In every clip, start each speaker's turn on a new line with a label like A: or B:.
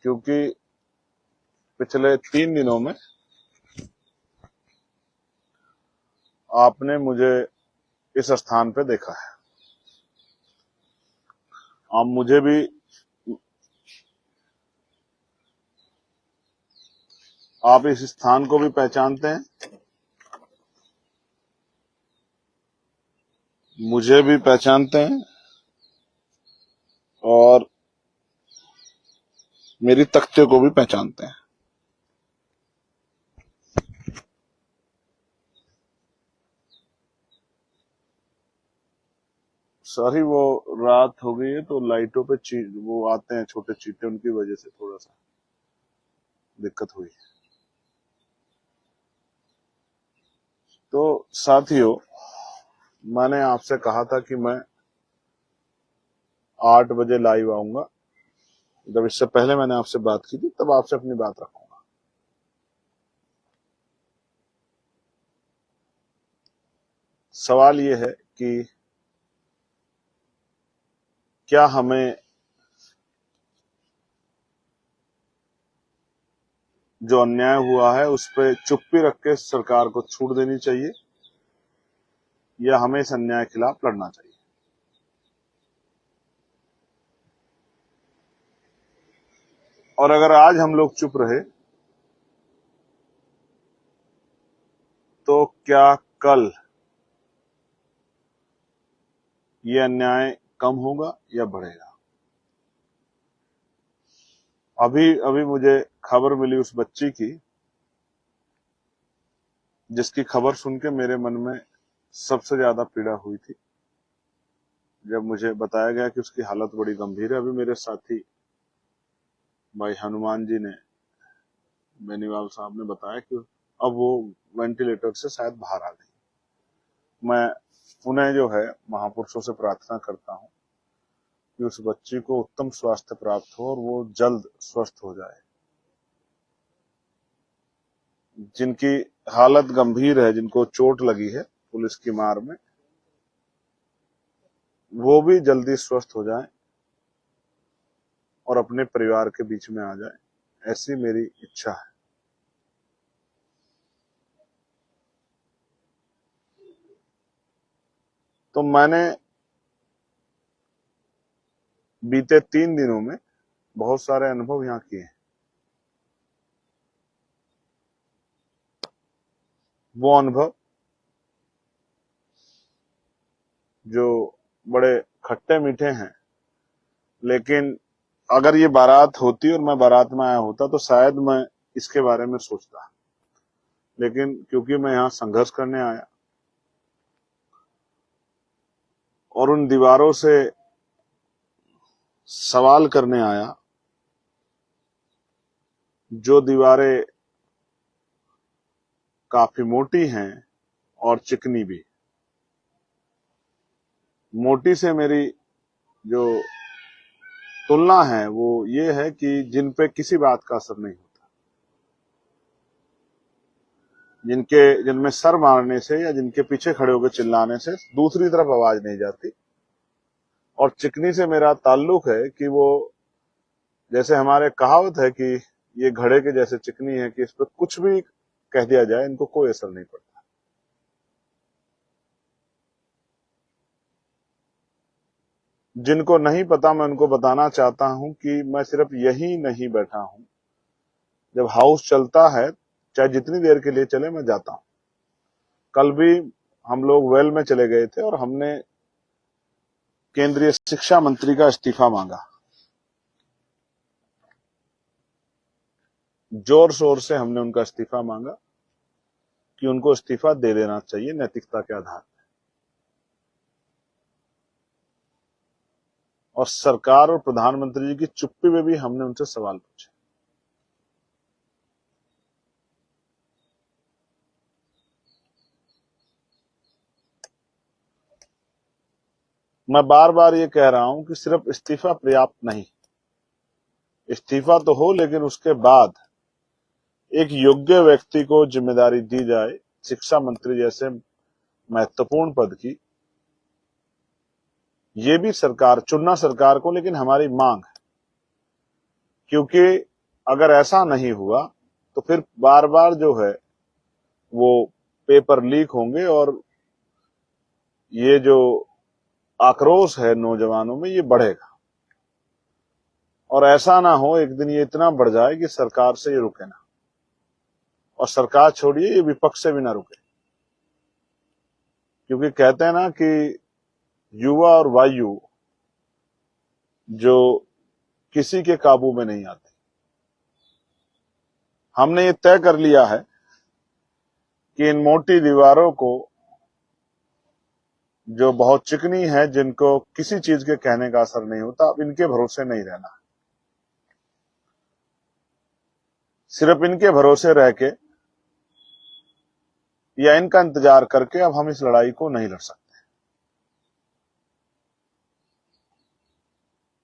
A: क्योंकि पिछले 3 दिनों में आपने मुझे इस स्थान पे देखा है। आप मुझे भी आप इस स्थान को भी पहचानते हैं, मुझे भी पहचानते हैं और मेरी तख्ते को भी पहचानते हैं। सारी वो रात हो गई है तो लाइटों पे वो आते हैं छोटे चींटे, उनकी वजह से थोड़ा सा दिक्कत हुई। तो साथियों, मैंने आपसे कहा था कि मैं 8 बजे लाइव आऊंगा। जब इससे पहले मैंने आपसे बात की थी तब आपसे अपनी बात रखूंगा। सवाल ये है कि क्या हमें जो अन्याय हुआ है उस पे चुप्पी रख के सरकार को छूट देनी चाहिए या हमें इस अन्याय के खिलाफ लड़ना चाहिए। और अगर आज हम लोग चुप रहे तो क्या कल ये अन्याय कम होगा या बढ़ेगा? अभी मुझे खबर मिली उस बच्ची की जिसकी खबर सुन के मेरे मन में सबसे ज्यादा पीड़ा हुई थी। जब मुझे बताया गया कि उसकी हालत बड़ी गंभीर है, अभी मेरे साथी भाई हनुमान जी ने, बेनीवाल साहब ने बताया कि अब वो वेंटिलेटर से शायद बाहर आ गई। मैं उन्हें जो है महापुरुषों से प्रार्थना करता हूं कि उस बच्ची को उत्तम स्वास्थ्य प्राप्त हो और वो जल्द स्वस्थ हो जाए। जिनकी हालत गंभीर है, जिनको चोट लगी है पुलिस की मार में, वो भी जल्दी स्वस्थ हो जाए और अपने परिवार के बीच में आ जाए, ऐसी मेरी इच्छा है। तो मैंने बीते 3 दिनों में बहुत सारे अनुभव यहां किए हैं। वो अनुभव जो बड़े खट्टे मीठे हैं, लेकिन अगर ये बारात होती और मैं बारात में आया होता तो शायद मैं इसके बारे में सोचता। लेकिन क्योंकि मैं यहां संघर्ष करने आया और उन दीवारों से सवाल करने आया, जो दीवारें काफी मोटी हैं और चिकनी भी। मोटी से मेरी जो तुलना है वो ये है कि जिन पे किसी बात का असर नहीं होता, जिनमें सर मारने से या जिनके पीछे खड़े होकर चिल्लाने से दूसरी तरफ आवाज नहीं जाती। और चिकनी से मेरा ताल्लुक है कि वो, जैसे हमारे कहावत है कि ये घड़े के जैसे चिकनी है कि इस पर कुछ भी कह दिया जाए इनको कोई असर नहीं पड़ता। जिनको नहीं पता मैं उनको बताना चाहता हूं कि मैं सिर्फ यही नहीं बैठा हूं। जब हाउस चलता है, चाहे जितनी देर के लिए चले, मैं जाता हूं। कल भी हम लोग वेल में चले गए थे और हमने केंद्रीय शिक्षा मंत्री का इस्तीफा मांगा। जोर शोर से हमने उनका इस्तीफा मांगा कि उनको इस्तीफा दे देना चाहिए नैतिकता के आधार पर। और सरकार और प्रधानमंत्री जी की चुप्पी में भी हमने उनसे सवाल पूछे। मैं बार बार ये कह रहा हूं कि सिर्फ इस्तीफा पर्याप्त नहीं। इस्तीफा तो हो, लेकिन उसके बाद एक योग्य व्यक्ति को जिम्मेदारी दी जाए, शिक्षा मंत्री जैसे महत्वपूर्ण पद की। ये भी सरकार चुनना सरकार को, लेकिन हमारी मांग है, क्योंकि अगर ऐसा नहीं हुआ तो फिर बार बार जो है वो पेपर लीक होंगे और ये जो आक्रोश है नौजवानों में ये बढ़ेगा। और ऐसा ना हो एक दिन ये इतना बढ़ जाए कि सरकार से ये रुके ना, और सरकार छोड़िए ये विपक्ष से भी ना रुके। क्योंकि कहते हैं ना कि युवा और वायु जो किसी के काबू में नहीं आते। हमने ये तय कर लिया है कि इन मोटी दीवारों को, जो बहुत चिकनी है, जिनको किसी चीज के कहने का असर नहीं होता, अब इनके भरोसे नहीं रहना। सिर्फ इनके भरोसे रह के या इनका इंतजार करके अब हम इस लड़ाई को नहीं लड़ सकते।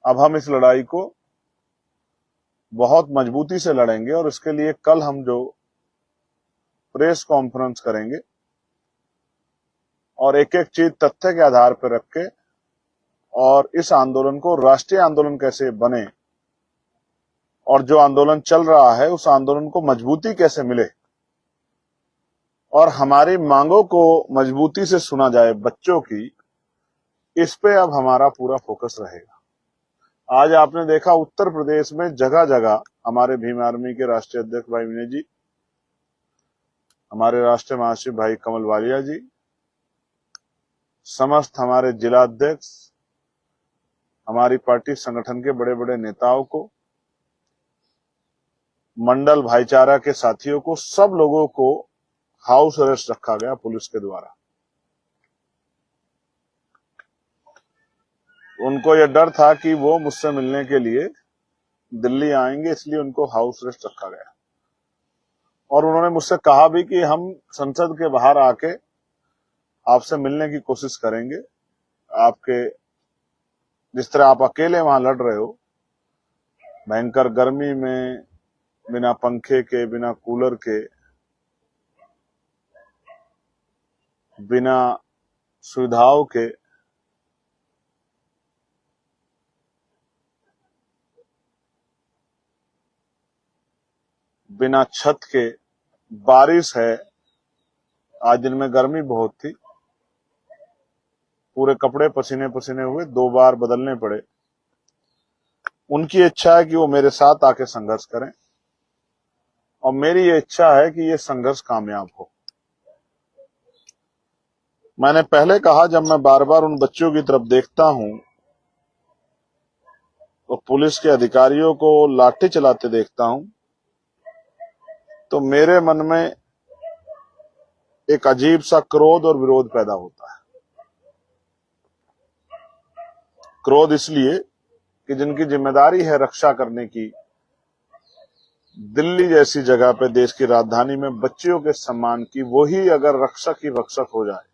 A: अब हम इस लड़ाई को बहुत मजबूती से लड़ेंगे और इसके लिए कल हम जो प्रेस कॉन्फ्रेंस करेंगे और एक एक चीज तथ्य के आधार पर रख के, और इस आंदोलन को राष्ट्रीय आंदोलन कैसे बने और जो आंदोलन चल रहा है उस आंदोलन को मजबूती कैसे मिले और हमारी मांगों को मजबूती से सुना जाए बच्चों की, इस पे अब हमारा पूरा फोकस रहेगा। आज आपने देखा उत्तर प्रदेश में जगह जगह हमारे भीम आर्मी के राष्ट्रीय अध्यक्ष भाई विनय जी, हमारे राष्ट्रीय महासचिव भाई कमल वालिया जी, समस्त हमारे जिला अध्यक्ष, हमारी पार्टी संगठन के बड़े बड़े नेताओं को, मंडल भाईचारा के साथियों को, सब लोगों को हाउस अरेस्ट रखा गया पुलिस के द्वारा। उनको यह डर था कि वो मुझसे मिलने के लिए दिल्ली आएंगे, इसलिए उनको हाउस अरेस्ट रखा गया। और उन्होंने मुझसे कहा भी कि हम संसद के बाहर आके आपसे मिलने की कोशिश करेंगे। आपके जिस तरह आप अकेले वहां लड़ रहे हो, भयंकर गर्मी में, बिना पंखे के, बिना कूलर के, बिना सुविधाओं के, बिना छत के, बारिश है, आज दिन में गर्मी बहुत थी, पूरे कपड़े पसीने पसीने हुए, 2 बार बदलने पड़े। उनकी इच्छा है कि वो मेरे साथ आके संघर्ष करें और मेरी ये इच्छा है कि ये संघर्ष कामयाब हो। मैंने पहले कहा, जब मैं बार बार उन बच्चों की तरफ देखता हूं और पुलिस के अधिकारियों को लाठी चलाते देखता हूं, तो मेरे मन में एक अजीब सा क्रोध और विरोध पैदा होता है। क्रोध इसलिए कि जिनकी जिम्मेदारी है रक्षा करने की, दिल्ली जैसी जगह पे, देश की राजधानी में बच्चियों के सम्मान की, वही अगर रक्षक ही रक्षक हो जाए।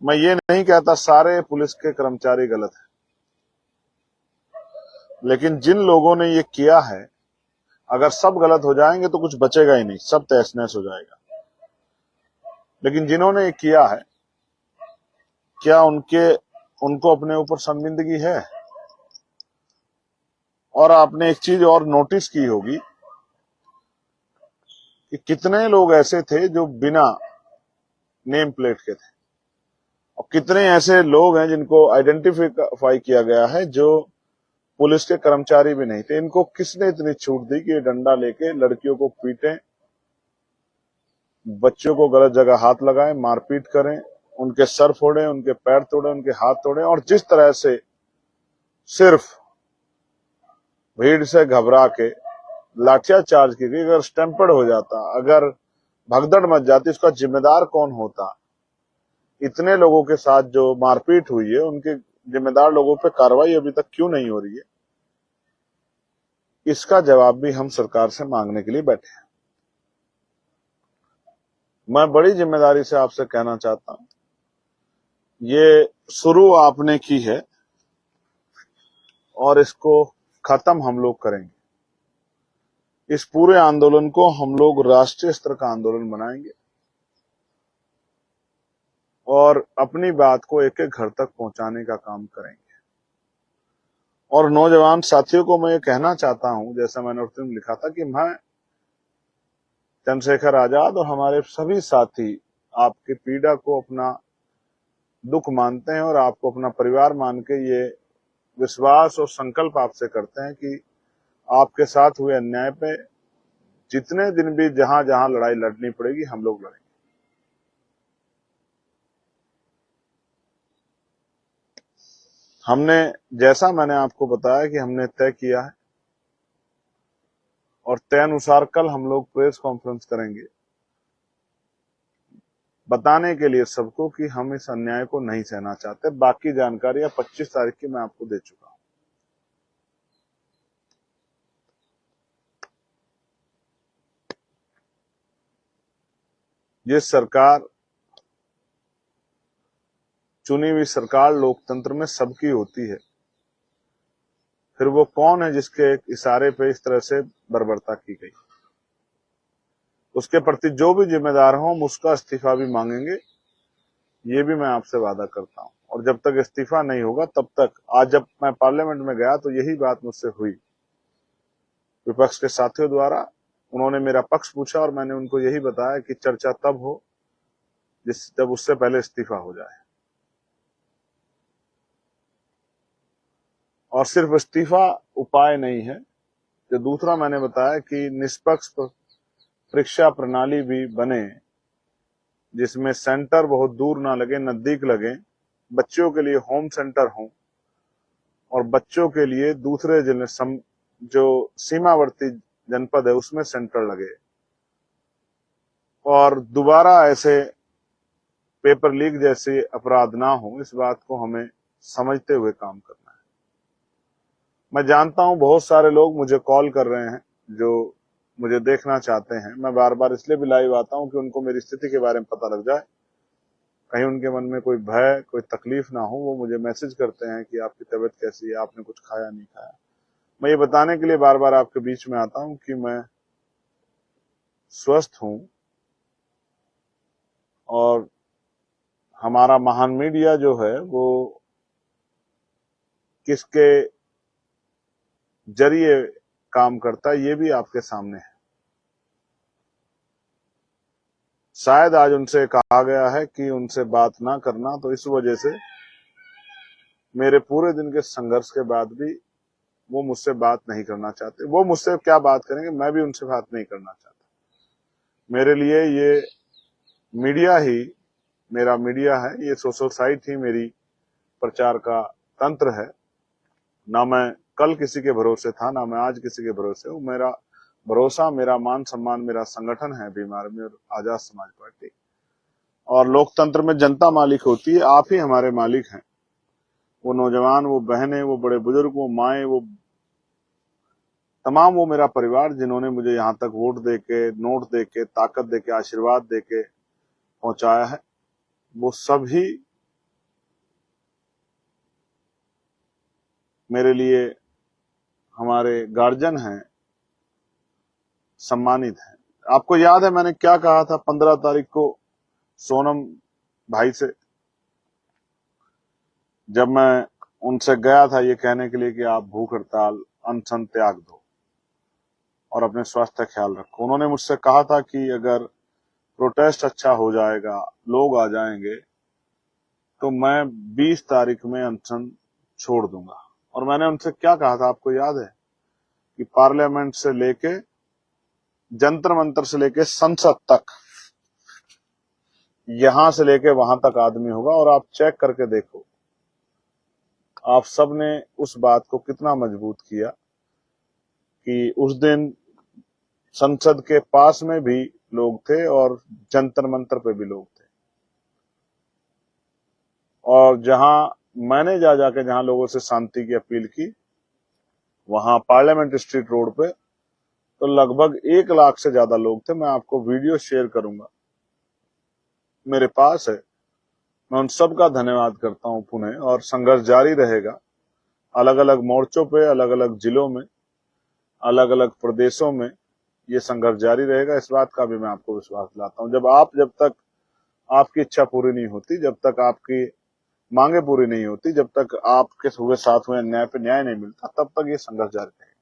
A: मैं ये नहीं कहता सारे पुलिस के कर्मचारी गलत हैं, लेकिन जिन लोगों ने ये किया है, अगर सब गलत हो जाएंगे तो कुछ बचेगा ही नहीं, सब तहस नहस हो जाएगा। लेकिन जिन्होंने ये किया है, क्या उनको अपने ऊपर शर्मिंदगी है? और आपने एक चीज और नोटिस की होगी कि कितने लोग ऐसे थे जो बिना नेम प्लेट के थे, और कितने ऐसे लोग हैं जिनको आइडेंटिफाई किया गया है जो पुलिस के कर्मचारी भी नहीं थे। इनको किसने इतनी छूट दी कि ये डंडा लेके लड़कियों को पीटें, बच्चों को गलत जगह हाथ लगाएं, मारपीट करें, उनके सर फोड़ें, उनके पैर तोड़ें, उनके हाथ तोड़ें, और जिस तरह से सिर्फ भीड़ से घबरा के लाठियाचार्ज की गई। अगर स्टैंपर्ड हो जाता, अगर भगदड़ मच जाती, इसका जिम्मेदार कौन होता? इतने लोगों के साथ जो मारपीट हुई है, उनके जिम्मेदार लोगों पे कार्रवाई अभी तक क्यों नहीं हो रही है? इसका जवाब भी हम सरकार से मांगने के लिए बैठे हैं। मैं बड़ी जिम्मेदारी से आपसे कहना चाहता हूं, ये शुरू आपने की है और इसको खत्म हम लोग करेंगे। इस पूरे आंदोलन को हम लोग राष्ट्रीय स्तर का आंदोलन बनाएंगे और अपनी बात को एक एक घर तक पहुंचाने का काम करेंगे। और नौजवान साथियों को मैं ये कहना चाहता हूं, जैसा मैंने उस दिन लिखा था, कि मैं चंद्रशेखर आजाद और हमारे सभी साथी आपकी पीड़ा को अपना दुख मानते हैं और आपको अपना परिवार मान के ये विश्वास और संकल्प आपसे करते हैं कि आपके साथ हुए अन्याय पे जितने दिन भी जहां जहां लड़ाई लड़नी पड़ेगी हम लोग लड़ेंगे। हमने, जैसा मैंने आपको बताया कि हमने तय किया है और तय अनुसार कल हम लोग प्रेस कॉन्फ्रेंस करेंगे बताने के लिए सबको कि हम इस अन्याय को नहीं सहना चाहते। बाकी जानकारियां 25 तारीख की मैं आपको दे चुका हूं। ये सरकार, चुनी हुई सरकार लोकतंत्र में सबकी होती है, फिर वो कौन है जिसके एक इशारे पे इस तरह से बर्बरता की गई, उसके प्रति जो भी जिम्मेदार हो हम उसका इस्तीफा भी मांगेंगे, ये भी मैं आपसे वादा करता हूं। और जब तक इस्तीफा नहीं होगा तब तक, आज जब मैं पार्लियामेंट में गया तो यही बात मुझसे हुई विपक्ष के साथियों द्वारा। उन्होंने मेरा पक्ष पूछा और मैंने उनको यही बताया कि चर्चा तब हो जब उससे पहले इस्तीफा हो जाए। और सिर्फ इस्तीफा उपाय नहीं है। जो दूसरा मैंने बताया कि निष्पक्ष परीक्षा प्रणाली भी बने, जिसमें सेंटर बहुत दूर ना लगे, नजदीक लगे, बच्चों के लिए होम सेंटर हो और बच्चों के लिए दूसरे जिले जो सीमावर्ती जनपद है उसमें सेंटर लगे। और दोबारा ऐसे पेपर लीक जैसे अपराध ना हो, इस बात को हमें समझते हुए काम करना है। मैं जानता हूं बहुत सारे लोग मुझे कॉल कर रहे हैं जो मुझे देखना चाहते हैं। मैं बार बार इसलिए भी लाइव आता हूं कि उनको मेरी स्थिति के बारे में पता लग जाए, कहीं उनके मन में कोई भय, कोई तकलीफ ना हो। वो मुझे मैसेज करते हैं कि आपकी तबीयत कैसी है, आपने कुछ खाया नहीं खाया। मैं ये बताने के लिए बार बार आपके बीच में आता हूं कि मैं स्वस्थ हूं और हमारा महान मीडिया जो है वो किसके जरिए काम करता है ये भी आपके सामने है। शायद आज उनसे कहा गया है कि उनसे बात ना करना, तो इस वजह से मेरे पूरे दिन के संघर्ष के बाद भी वो मुझसे बात नहीं करना चाहते। वो मुझसे क्या बात करेंगे, मैं भी उनसे बात नहीं करना चाहता। मेरे लिए ये मीडिया ही मेरा मीडिया है, ये सोशल साइट ही मेरी प्रचार का तंत्र है। ना मैं कल किसी के भरोसे था, ना मैं आज किसी के भरोसे हूं। मेरा भरोसा, मेरा मान सम्मान, मेरा संगठन है भीम आर्मी और आजाद समाज पार्टी। और लोकतंत्र में जनता मालिक होती है, आप ही हमारे मालिक हैं। वो नौजवान, वो बहनें, वो बड़े बुजुर्ग, वो माएं, वो तमाम, वो मेरा परिवार जिन्होंने मुझे यहाँ तक वोट देके, नोट देके, ताकत देके, आशीर्वाद देके पहुंचाया है, वो सभी मेरे लिए हमारे गार्जियन हैं, सम्मानित हैं। आपको याद है मैंने क्या कहा था 15 तारीख को सोनम भाई से, जब मैं उनसे गया था ये कहने के लिए कि आप भूख हड़ताल, अनशन त्याग दो और अपने स्वास्थ्य का ख्याल रखो। उन्होंने मुझसे कहा था कि अगर प्रोटेस्ट अच्छा हो जाएगा, लोग आ जाएंगे, तो मैं 20 तारीख में अनशन छोड़ दूंगा। और मैंने उनसे क्या कहा था आपको याद है कि पार्लियामेंट से लेके, जंतर मंतर से लेके संसद तक, यहां से लेके वहां तक आदमी होगा। और आप चेक करके देखो, आप सब ने उस बात को कितना मजबूत किया कि उस दिन संसद के पास में भी लोग थे और जंतर मंतर पे भी लोग थे। और जहां मैंने जाके जहां लोगों से शांति की अपील की, वहां पार्लियामेंट स्ट्रीट रोड पे तो लगभग 1 लाख से ज्यादा लोग थे। मैं आपको वीडियो शेयर करूंगा, मेरे पास है। मैं उन सब का धन्यवाद करता हूं पुनः। और संघर्ष जारी रहेगा, अलग अलग मोर्चों पे, अलग अलग जिलों में, अलग अलग प्रदेशों में ये संघर्ष जारी रहेगा। इस बात का भी मैं आपको विश्वास दिलाता हूं। जब तक आपकी इच्छा पूरी नहीं होती, जब तक आपकी मांगे पूरी नहीं होती, जब तक आपके हुए साथ हुए अन्याय पे न्याय नहीं मिलता, तब तक ये संघर्ष जारी रहेगा।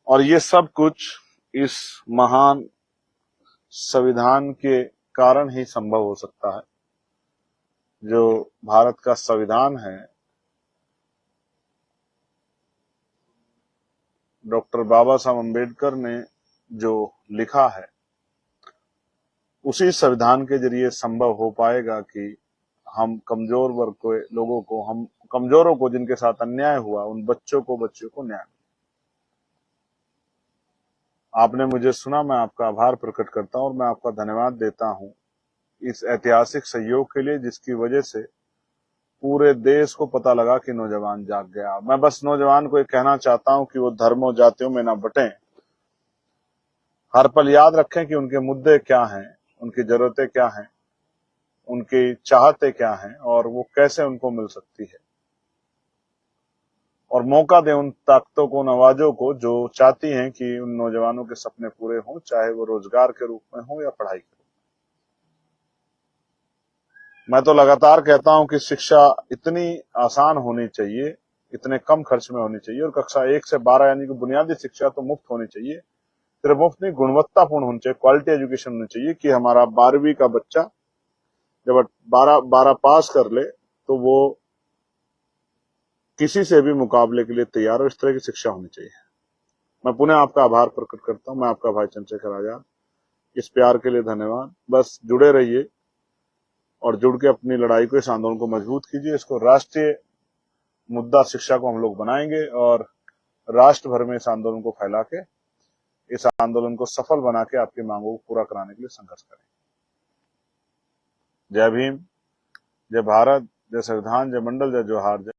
A: और ये सब कुछ इस महान संविधान के कारण ही संभव हो सकता है। जो भारत का संविधान है, डॉक्टर बाबा साहब अम्बेडकर ने जो लिखा है, उसी संविधान के जरिए संभव हो पाएगा कि हम कमजोर वर्ग के लोगों को, हम कमजोरों को जिनके साथ अन्याय हुआ, उन बच्चों को न्याय। आपने मुझे सुना, मैं आपका आभार प्रकट करता हूं और मैं आपका धन्यवाद देता हूं इस ऐतिहासिक सहयोग के लिए, जिसकी वजह से पूरे देश को पता लगा कि नौजवान जाग गया। मैं बस नौजवान को ये कहना चाहता हूं कि वो धर्मों जातियों में ना बटें, हर पल याद रखें कि उनके मुद्दे क्या हैं, उनकी जरूरतें क्या हैं, उनकी चाहते क्या हैं और वो कैसे उनको मिल सकती है। और मौका दें उन ताकतों को, उन आवाजों को जो चाहती हैं कि उन नौजवानों के सपने पूरे हों, चाहे वो रोजगार के रूप में हो या पढ़ाई के रूप में। मैं तो लगातार कहता हूं कि शिक्षा इतनी आसान होनी चाहिए, इतने कम खर्च में होनी चाहिए, और कक्षा 1 से 12 यानी कि बुनियादी शिक्षा तो मुफ्त होनी चाहिए। सिर्फ मुफ्त नहीं, गुणवत्तापूर्ण होनी चाहिए, क्वालिटी एजुकेशन होनी चाहिए कि हमारा 12वीं का बच्चा जब 12 पास कर ले तो वो किसी से भी मुकाबले के लिए तैयार हो। इस तरह की शिक्षा होनी चाहिए। मैं पुनः आपका आभार प्रकट करता हूं। मैं आपका भाई चंद्रशेखर आजाद। इस प्यार के लिए धन्यवाद। बस जुड़े रहिए और जुड़ के अपनी लड़ाई को, इस आंदोलन को मजबूत कीजिए। इसको राष्ट्रीय मुद्दा शिक्षा को हम लोग बनाएंगे और राष्ट्र भर में इस आंदोलन को फैला के, इस आंदोलन को सफल बना के आपकी मांगों को पूरा कराने के लिए संघर्ष करेंगे। जय भीम, जय भारत, जय संविधान, जय मंडल, जय जोहार, जय